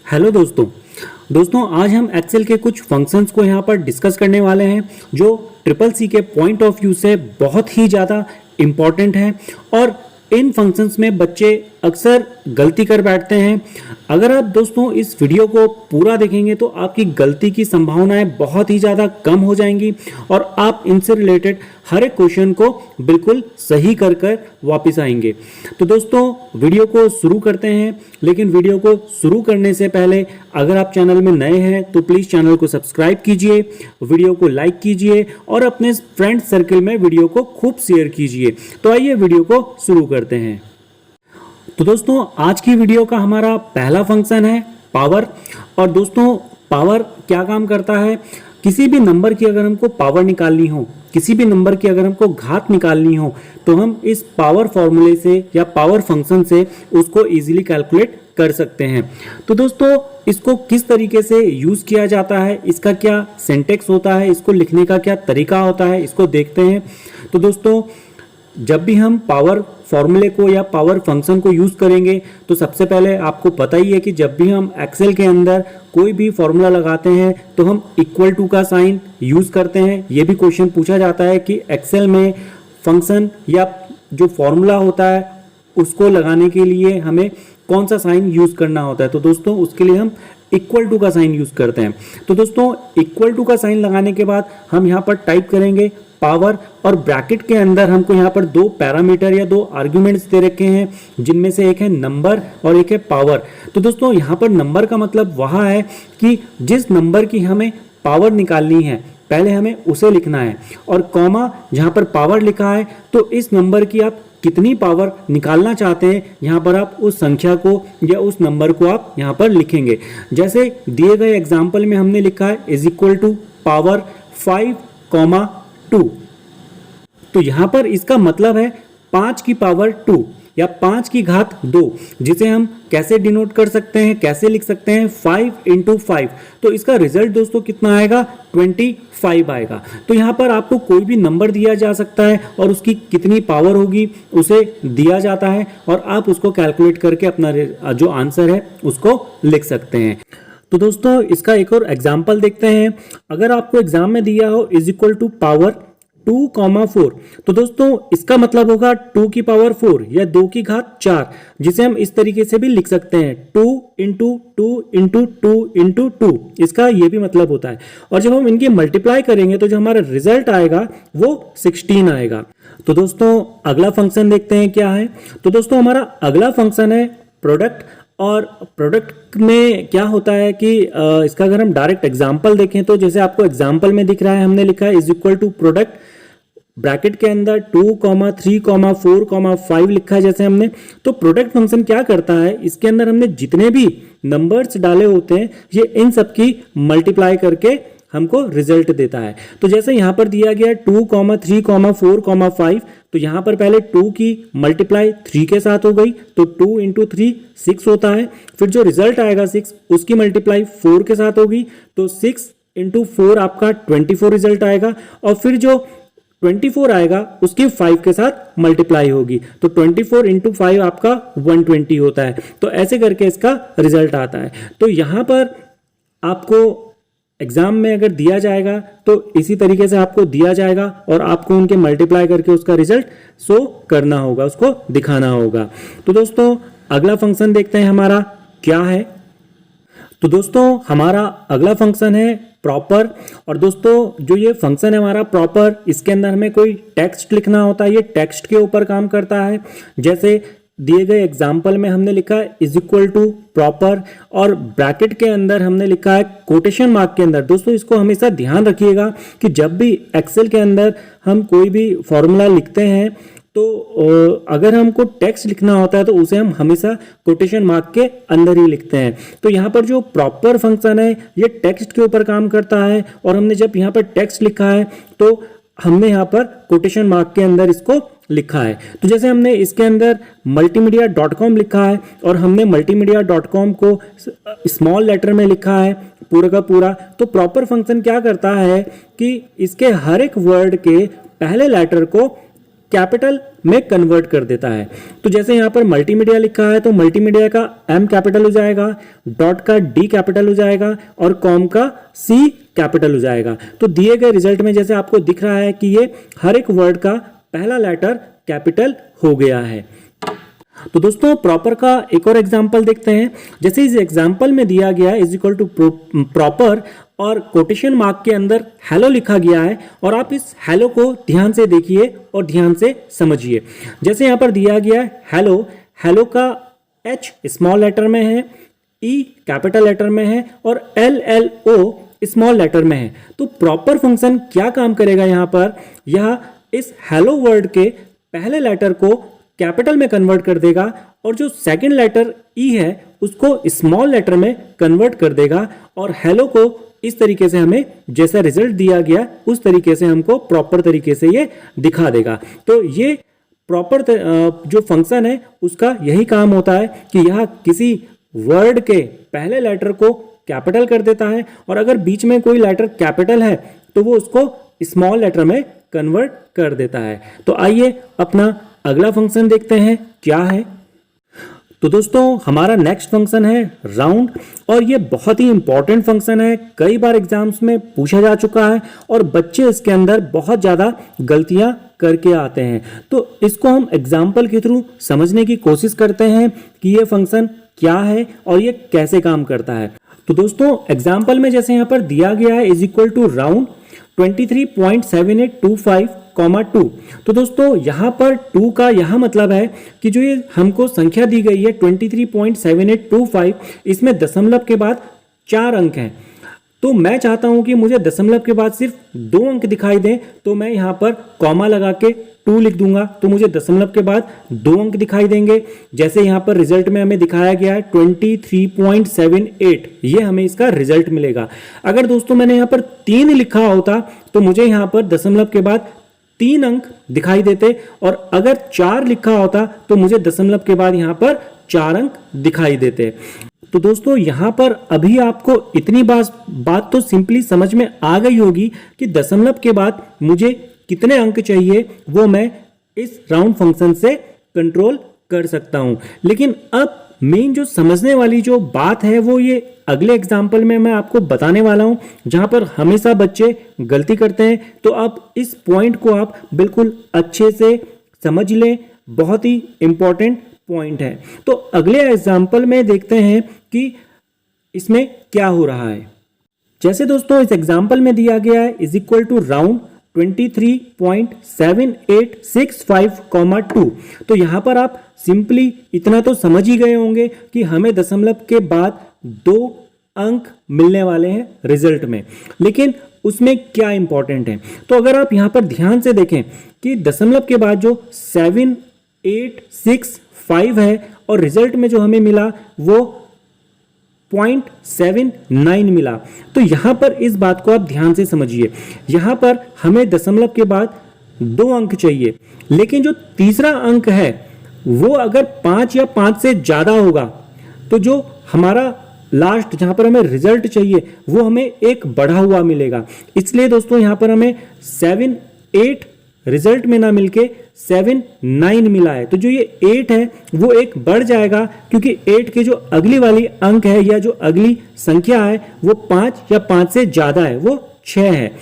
Hello दोस्तों आज हम एक्सेल के कुछ फंक्शंस को यहाँ पर डिस्कस करने वाले हैं जो ट्रिपल सी के पॉइंट ऑफ व्यू से बहुत ही ज़्यादा इम्पॉर्टेंट है और इन फंक्शंस में बच्चे अक्सर गलती कर बैठते हैं। अगर आप दोस्तों इस वीडियो को पूरा देखेंगे तो आपकी गलती की संभावनाएं बहुत ही ज़्यादा कम हो जाएंगी और आप इनसे रिलेटेड हर एक क्वेश्चन को बिल्कुल सही कर वापस आएंगे। तो दोस्तों वीडियो को शुरू करते हैं, लेकिन वीडियो को शुरू करने से पहले अगर आप चैनल में नए हैं तो प्लीज़ चैनल को सब्सक्राइब कीजिए, वीडियो को लाइक कीजिए और अपने फ्रेंड सर्कल में वीडियो को खूब शेयर कीजिए। तो आइए वीडियो को शुरू करते हैं। तो दोस्तों आज की वीडियो का हमारा पहला फंक्शन है पावर। और दोस्तों पावर क्या काम करता है, किसी भी नंबर की अगर हमको पावर निकालनी हो, किसी भी नंबर की अगर हमको घात निकालनी हो तो हम इस पावर फॉर्मूले से या पावर फंक्शन से उसको इजीली कैलकुलेट कर सकते हैं। तो दोस्तों इसको किस तरीके से यूज किया जाता है, इसका क्या सिंटैक्स होता है, इसको लिखने का क्या तरीका होता है, इसको देखते हैं। तो दोस्तों जब भी हम पावर फॉर्मूले को या पावर फंक्शन को यूज़ करेंगे तो सबसे पहले आपको पता ही है कि जब भी हम एक्सेल के अंदर कोई भी फॉर्मूला लगाते हैं तो हम इक्वल टू का साइन यूज़ करते हैं। ये भी क्वेश्चन पूछा जाता है कि एक्सेल में फंक्शन या जो फॉर्मूला होता है उसको लगाने के लिए हमें कौन सा साइन यूज़ करना होता है। तो दोस्तों उसके लिए हम इक्वल टू का साइन यूज़ करते हैं। तो दोस्तों इक्वल टू का साइन लगाने के बाद हम यहाँ पर टाइप करेंगे पावर और ब्रैकेट के अंदर हमको यहाँ पर दो पैरामीटर या दो आर्ग्यूमेंट्स दे रखे हैं, जिनमें से एक है नंबर और एक है पावर। तो दोस्तों यहाँ पर नंबर का मतलब वह है कि जिस नंबर की हमें पावर निकालनी है पहले हमें उसे लिखना है, और कॉमा जहाँ पर पावर लिखा है तो इस नंबर की आप कितनी पावर निकालना चाहते हैं यहाँ पर आप उस संख्या को या उस नंबर को आप यहाँ पर लिखेंगे। जैसे दिए गए एग्जाम्पल में हमने लिखा है इज इक्वल टू पावर 5,2। तो यहाँ पर इसका मतलब है 5 की पावर 2 या 5 की घात 2, जिसे हम कैसे डिनोट कर सकते हैं, कैसे लिख सकते हैं 5 इंटू 5। तो इसका रिजल्ट दोस्तों कितना आएगा, 25 आएगा। तो यहाँ पर आपको कोई भी नंबर दिया जा सकता है और उसकी कितनी पावर होगी उसे दिया जाता है और आप उसको कैलकुलेट करके अपना जो आंसर है उसको लिख सकते हैं। तो दोस्तों इसका एक और एग्जाम्पल देखते हैं। अगर आपको एग्जाम में दिया हो इज इक्वल टू पावर 2,4, तो दोस्तों इसका मतलब होगा 2 की पावर 4 या 2 की घात 4, जिसे हम इस तरीके से भी लिख सकते हैं 2 इंटू 2 इंटू 2 इंटू 2। इसका ये भी मतलब होता है। और जब हम इनकी मल्टीप्लाई करेंगे तो जो हमारा रिजल्ट आएगा वो 16 आएगा। तो दोस्तों अगला फंक्शन देखते हैं क्या है। तो दोस्तों हमारा अगला फंक्शन है प्रोडक्ट। और प्रोडक्ट में क्या होता है कि इसका अगर हम डायरेक्ट एग्जांपल देखें तो जैसे आपको एग्जांपल में दिख रहा है, हमने लिखा है is equal to product bracket के अंदर 2, 3, 4, 5 लिखा है जैसे हमने। तो प्रोडक्ट फंक्शन क्या करता है, इसके अंदर हमने जितने भी नंबर्स डाले होते हैं ये इन सब की मल्टीप्लाई करके हमको रिजल्ट देता है। तो जैसे यहाँ पर दिया गया 2, 3, 4, 5, तो यहाँ पर पहले 2 की मल्टीप्लाई 3 के साथ हो गई तो 2 इंटू 3 6 होता है। फिर जो रिजल्ट आएगा 6 उसकी मल्टीप्लाई 4 के साथ होगी तो 6 इंटू 4 आपका 24 रिजल्ट आएगा। और फिर जो 24 आएगा उसकी 5 के साथ मल्टीप्लाई होगी तो 24 इंटू 5 आपका 120 होता है। तो ऐसे करके इसका रिजल्ट आता है। तो यहाँ पर आपको एग्जाम में अगर दिया जाएगा तो इसी तरीके से आपको दिया जाएगा और आपको उनके मल्टीप्लाई करके उसका रिजल्ट शो करना होगा, उसको दिखाना होगा। तो दोस्तों अगला फंक्शन देखते हैं हमारा क्या है। तो दोस्तों हमारा अगला फंक्शन है प्रॉपर। और दोस्तों जो ये फंक्शन है हमारा प्रॉपर, इसके अंदर हमें कोई टेक्स्ट लिखना होता है, ये टेक्स्ट के ऊपर काम करता है। जैसे दिए गए एग्जाम्पल में हमने लिखा है इज इक्वल टू प्रॉपर और ब्रैकेट के अंदर हमने लिखा है कोटेशन मार्क के अंदर। दोस्तों इसको हमेशा ध्यान रखिएगा कि जब भी एक्सेल के अंदर हम कोई भी फॉर्मूला लिखते हैं तो अगर हमको टेक्स्ट लिखना होता है तो उसे हम हमेशा कोटेशन मार्क के अंदर ही लिखते हैं। तो यहाँ पर जो प्रॉपर फंक्शन है ये टेक्स्ट के ऊपर काम करता है और हमने जब यहाँ पर टेक्स्ट लिखा है तो हमने यहाँ पर कोटेशन मार्क के अंदर इसको लिखा है। तो जैसे हमने इसके अंदर multimedia.com लिखा है और हमने multimedia.com को स्मॉल लेटर में लिखा है पूरा का पूरा। तो प्रॉपर फंक्शन क्या करता है कि इसके हर एक वर्ड के पहले लेटर को कैपिटल में कन्वर्ट कर देता है। तो जैसे यहाँ पर मल्टीमीडिया लिखा है तो मल्टीमीडिया का M कैपिटल हो जाएगा, डॉट का D कैपिटल हो जाएगा और कॉम का C कैपिटल हो जाएगा। तो दिए गए रिजल्ट में जैसे आपको दिख रहा है कि ये हर एक वर्ड का पहला लेटर कैपिटल हो गया है। तो दोस्तों प्रॉपर का एक और एग्जांपल देखते हैं। जैसे इस एग्जांपल में दिया गया है इज इक्वल टू प्रॉपर और कोटेशन मार्क के अंदर हेलो लिखा गया है और आप इस हेलो को ध्यान से देखिए और ध्यान से समझिए। जैसे यहाँ पर दिया गया है हेलो, हेलो का H स्मॉल लेटर में है, E कैपिटल लेटर में है और LLO स्मॉल लेटर में है। तो प्रॉपर फंक्शन क्या काम करेगा यहाँ पर, यह इस हेलो वर्ड के पहले लेटर को कैपिटल में कन्वर्ट कर देगा और जो सेकंड लेटर ई है उसको स्मॉल लेटर में कन्वर्ट कर देगा और हेलो को इस तरीके से हमें जैसा रिजल्ट दिया गया उस तरीके से हमको प्रॉपर तरीके से ये दिखा देगा। तो ये प्रॉपर जो फंक्शन है उसका यही काम होता है कि यह किसी वर्ड के पहले लेटर को कैपिटल कर देता है और अगर बीच में कोई लेटर कैपिटल है तो वो उसको स्मॉल लेटर में कन्वर्ट कर देता है। तो आइए अपना अगला फंक्शन देखते हैं क्या है। तो दोस्तों हमारा नेक्स्ट फंक्शन है राउंड और ये बहुत ही इंपॉर्टेंट फंक्शन है, कई बार एग्जाम्स में पूछा जा चुका है और बच्चे इसके अंदर बहुत ज़्यादा गलतियां करके आते हैं। तो इसको हम एग्जाम्पल के थ्रू समझने की कोशिश करते हैं कि ये फंक्शन क्या है और ये कैसे काम करता है। तो दोस्तों एग्जाम्पल में जैसे यहाँ पर दिया गया है इज इक्वल टू राउंड 23.7825, 2। तो दोस्तों यहाँ पर 2 का यहाँ मतलब है कि जो ये हमको संख्या दी गई है 23.7825, इसमें दशमलव के बाद 4 अंक हैं। तो मैं चाहता हूं कि मुझे दशमलव के बाद सिर्फ 2 अंक दिखाई दें, तो मैं यहाँ पर कॉमा लगा के 2 लिख दूंगा तो मुझे दशमलव के बाद 2 अंक दिखाई देंगे। जैसे यहाँ पर रिजल्ट में हमें दिखाया गया है 23.78, ये हमें इसका रिजल्ट मिलेगा। अगर दोस्तों मैंने यहाँ पर 3 लिखा होता तो मुझे यहाँ पर दशमलव के बाद 3 अंक दिखाई देते और अगर 4 लिखा होता तो मुझे दशमलव के बाद यहाँ पर 4 अंक दिखाई देते। तो दोस्तों यहाँ पर अभी आपको इतनी बात तो सिंपली समझ में आ गई होगी कि दशमलव के बाद मुझे कितने अंक चाहिए वो मैं इस राउंड फंक्शन से कंट्रोल कर सकता हूँ। लेकिन अब मेन जो समझने वाली जो बात है वो ये अगले एग्जाम्पल में मैं आपको बताने वाला हूँ, जहाँ पर हमेशा बच्चे गलती करते हैं। तो आप इस पॉइंट को आप बिल्कुल अच्छे से समझ लें, बहुत ही इंपॉर्टेंट पॉइंट है। तो अगले एग्जाम्पल में देखते हैं कि इसमें क्या हो रहा है। जैसे दोस्तों इस एग्जाम्पल में दिया गया है इज इक्वल टू राउंड 23.7865, 2। तो यहाँ पर आप सिंपली इतना तो समझ ही गए होंगे कि हमें दशमलव के बाद 2 अंक मिलने वाले हैं रिजल्ट में, लेकिन उसमें क्या इंपॉर्टेंट है। तो अगर आप यहाँ पर ध्यान से देखें कि दशमलव के बाद जो 7865 है और रिजल्ट में जो हमें मिला वो 0.79 मिला। तो यहां पर इस बात को आप ध्यान से समझिए, यहां पर हमें दशमलव के बाद 2 अंक चाहिए, लेकिन जो तीसरा अंक है वो अगर 5 या 5 से ज्यादा होगा तो जो हमारा लास्ट जहां पर हमें रिजल्ट चाहिए वो हमें एक बढ़ा हुआ मिलेगा। इसलिए दोस्तों यहां पर हमें 7-8 रिजल्ट में ना मिलके 7-9 मिला है। तो जो ये 8 है वो एक बढ़ जाएगा, क्योंकि 8 के जो अगली वाली अंक है या जो अगली संख्या है वो 5 या 5 से ज्यादा है, वो 6 है।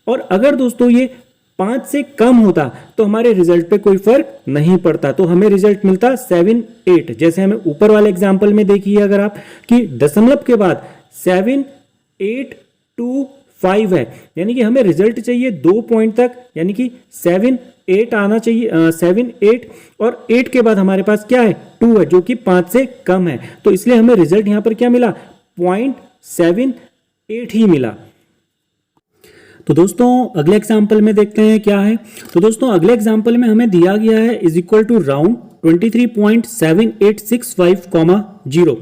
और अगर दोस्तों ये 5 से कम होता तो हमारे रिजल्ट पे कोई फर्क नहीं पड़ता, तो हमें रिजल्ट मिलता 7-8। जैसे हमें ऊपर वाले एग्जाम्पल में देखिए अगर आप कि दशमलव के बाद 7-8-2-5 है, यानी कि हमें रिजल्ट चाहिए 2 पॉइंट तक, यानी कि 7-8 आना चाहिए, 7-8 और 8 के बाद हमारे पास क्या है 2 है जो कि 5 से कम है। तो इसलिए हमें रिजल्ट यहां पर क्या मिला 0.78 ही मिला। तो दोस्तों अगले एग्जाम्पल में देखते हैं क्या है। तो दोस्तों अगले एग्जाम्पल में हमें दिया गया है इज इक्वल टू राउंड 23.7865, 0।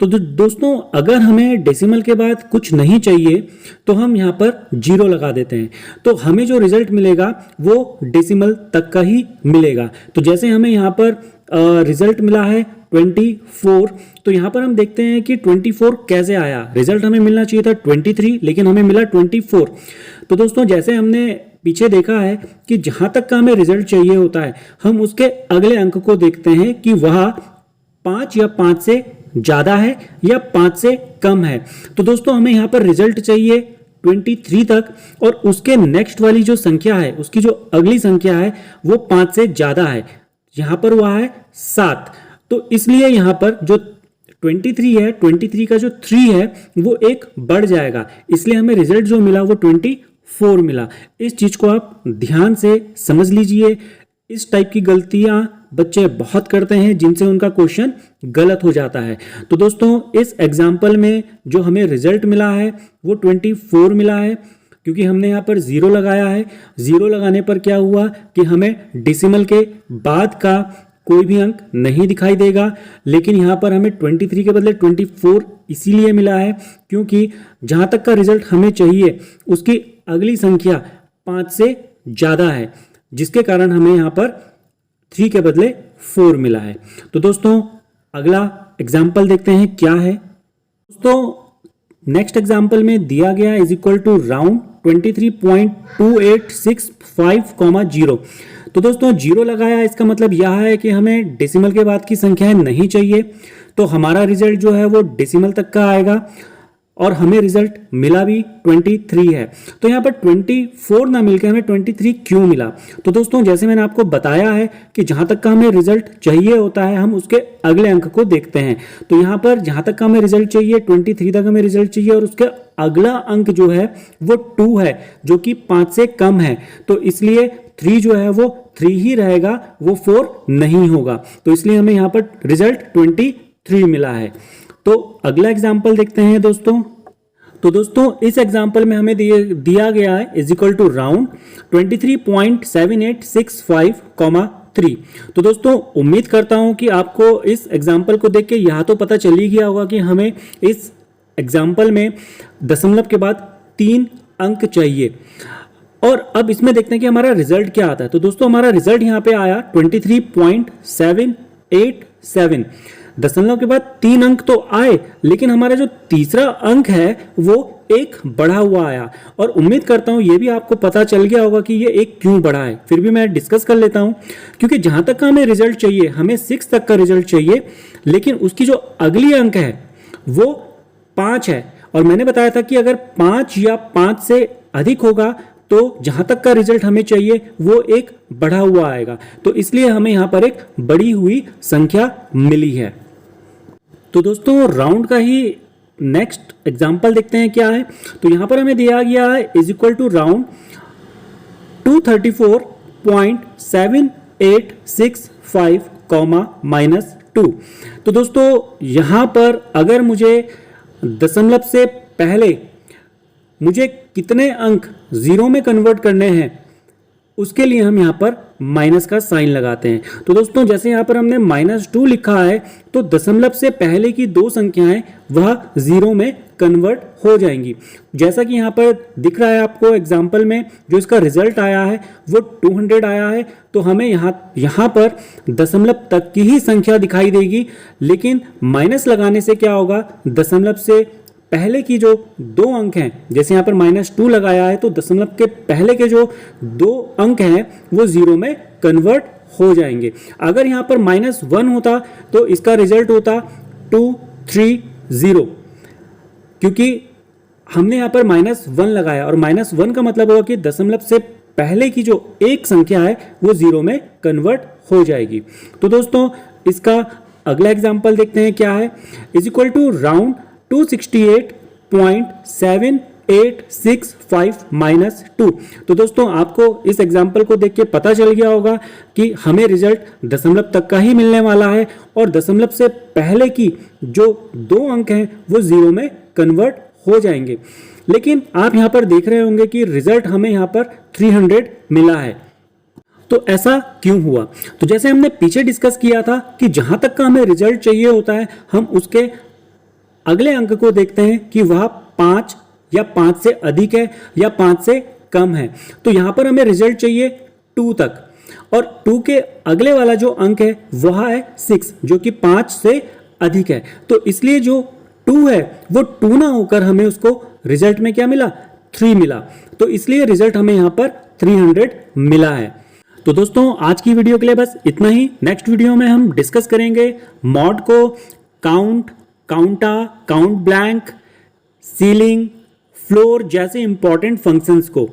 तो दोस्तों अगर हमें डेसिमल के बाद कुछ नहीं चाहिए तो हम यहाँ पर 0 लगा देते हैं, तो हमें जो रिजल्ट मिलेगा वो डेसिमल तक का ही मिलेगा। तो जैसे हमें यहाँ पर रिजल्ट मिला है 24, तो यहाँ पर हम देखते हैं कि 24 कैसे आया। रिजल्ट हमें मिलना चाहिए था 23 लेकिन हमें मिला 24। तो दोस्तों जैसे हमने पीछे देखा है कि जहां तक का हमें रिजल्ट चाहिए होता है हम उसके अगले अंक को देखते हैं कि वह 5 या 5 से ज्यादा है या 5 से कम है। तो दोस्तों हमें यहाँ पर रिजल्ट चाहिए 23 तक, और उसके नेक्स्ट वाली जो संख्या है, उसकी जो अगली संख्या है वो 5 से ज्यादा है। यहां पर वह है 7। तो इसलिए यहां पर जो 23 है, 23 का जो 3 है वो एक बढ़ जाएगा, इसलिए हमें रिजल्ट जो मिला वो 24 मिला। इस चीज को आप ध्यान से समझ लीजिए। इस टाइप की गलतियां बच्चे बहुत करते हैं जिनसे उनका क्वेश्चन गलत हो जाता है। तो दोस्तों इस एग्जाम्पल में जो हमें रिजल्ट मिला है वो 24 मिला है, क्योंकि हमने यहाँ पर 0 लगाया है। 0 लगाने पर क्या हुआ कि हमें डेसिमल के बाद का कोई भी अंक नहीं दिखाई देगा, लेकिन यहाँ पर हमें 23 के बदले 24 इसीलिए मिला है क्योंकि जहाँ तक का रिजल्ट हमें चाहिए उसकी अगली संख्या 5 से ज़्यादा है, जिसके कारण हमें यहाँ पर 3 के बदले 4 मिला है। तो दोस्तों अगला एग्जाम्पल देखते हैं क्या है। दोस्तों नेक्स्ट एग्जाम्पल में दिया गया इज इक्वल टू राउंड 23.2865, 0। तो दोस्तों 0 लगाया, इसका मतलब यह है कि हमें डेसिमल के बाद की संख्याएं नहीं चाहिए, तो हमारा रिजल्ट जो है वो डेसिमल तक का आएगा, और हमें रिजल्ट मिला भी 23 है। तो यहाँ पर 24 ना मिलकर हमें 23 क्यों मिला? तो दोस्तों जैसे मैंने आपको बताया है कि जहां तक का हमें रिजल्ट चाहिए होता है हम उसके अगले अंक को देखते हैं। तो यहाँ पर जहां तक का हमें रिजल्ट चाहिए 23 तक हमें रिजल्ट चाहिए, और उसके अगला अंक जो है वो 2 है जो कि 5 से कम है, तो इसलिए 3 जो है वो 3 ही रहेगा, वो 4 नहीं होगा। तो इसलिए हमें यहाँ पर रिजल्ट 23 मिला है। तो अगला एग्जाम्पल देखते हैं दोस्तों। तो दोस्तों इस एग्जाम्पल में हमें दिया गया है इज इक्वल टू राउंड 23.7865, 3। तो दोस्तों उम्मीद करता हूं कि आपको इस एग्जाम्पल को देख के यह तो पता चल ही गया होगा कि हमें इस एग्जाम्पल में दशमलव के बाद 3 अंक चाहिए। और अब इसमें देखते हैं कि हमारा रिजल्ट क्या आता है। तो दोस्तों हमारा रिजल्ट यहाँ पे आया 23.787। दशमलव के बाद 3 अंक तो आए, लेकिन हमारा जो तीसरा अंक है वो एक बढ़ा हुआ आया, और उम्मीद करता हूं ये भी आपको पता चल गया होगा कि ये एक क्यों बढ़ा है। फिर भी मैं डिस्कस कर लेता हूं, क्योंकि जहां तक का हमें रिजल्ट चाहिए, हमें 6 तक का रिजल्ट चाहिए, लेकिन उसकी जो अगली अंक है वो 5 है, और मैंने बताया था कि अगर 5 या 5 से अधिक होगा तो जहां तक का रिजल्ट हमें चाहिए वो एक बढ़ा हुआ आएगा, तो इसलिए हमें यहां पर एक बढ़ी हुई संख्या मिली है। तो दोस्तों राउंड का ही नेक्स्ट एग्जांपल देखते हैं क्या है। तो यहां पर हमें दिया गया है इज इक्वल टू राउंड 234.7865, -2। तो दोस्तों यहां पर अगर मुझे दशमलव से पहले मुझे कितने अंक 0 में कन्वर्ट करने हैं उसके लिए हम यहाँ पर माइनस का साइन लगाते हैं। तो दोस्तों जैसे यहाँ पर हमने -2 लिखा है, तो दशमलव से पहले की 2 संख्याएं वह 0 में कन्वर्ट हो जाएंगी। जैसा कि यहाँ पर दिख रहा है आपको एग्जाम्पल में, जो इसका रिजल्ट आया है वो 200 आया है, तो हमें यहाँ पर दशमलव तक की ही संख्या दिखाई देगी, लेकिन माइनस लगाने से क्या होगा, दशमलव से पहले की जो 2 अंक हैं, जैसे यहाँ पर -2 लगाया है, तो दशमलव के पहले के जो 2 अंक हैं वो 0 में कन्वर्ट हो जाएंगे। अगर यहाँ पर -1 होता तो इसका रिजल्ट होता 230, क्योंकि हमने यहाँ पर -1 लगाया, और -1 का मतलब होगा कि दशमलव से पहले की जो एक संख्या है वो 0 में कन्वर्ट हो जाएगी। तो दोस्तों इसका अगला एग्जाम्पल देखते हैं क्या है। Is equal to round 268.7865 -2। तो दोस्तों आपको इस एग्जाम्पल को देख के पता चल गया होगा कि हमें रिजल्ट दशमलव तक का ही मिलने वाला है, और दशमलव से पहले की जो 2 अंक हैं वो 0 में कन्वर्ट हो जाएंगे। लेकिन आप यहाँ पर देख रहे होंगे कि रिजल्ट हमें यहाँ पर 300 मिला है। तो ऐसा क्यों हुआ? तो जैसे हमने पीछे डिस्कस किया था कि जहां तक का हमें रिजल्ट चाहिए होता है हम उसके अगले अंक को देखते हैं कि वह 5 या 5 से अधिक है या 5 से कम है। तो यहां पर हमें रिजल्ट चाहिए 2 तक, और 2 के अगले वाला जो अंक है वह है 6 जो कि 5 से अधिक है। तो इसलिए जो 2 है वो 2 ना होकर हमें उसको रिजल्ट में क्या मिला, 3 मिला। तो इसलिए रिजल्ट हमें यहां पर 300 मिला है। तो दोस्तों आज की वीडियो के लिए बस इतना ही। नेक्स्ट वीडियो में हम डिस्कस करेंगे मॉड को, count, counta, count blank, ceiling, floor जैसे इंपॉर्टेंट फंक्शंस को।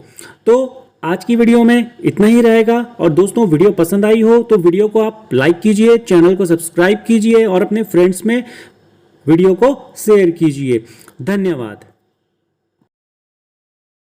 तो आज की वीडियो में इतना ही रहेगा। और दोस्तों वीडियो पसंद आई हो तो वीडियो को आप लाइक कीजिए, चैनल को सब्सक्राइब कीजिए और अपने फ्रेंड्स में वीडियो को शेयर कीजिए। धन्यवाद।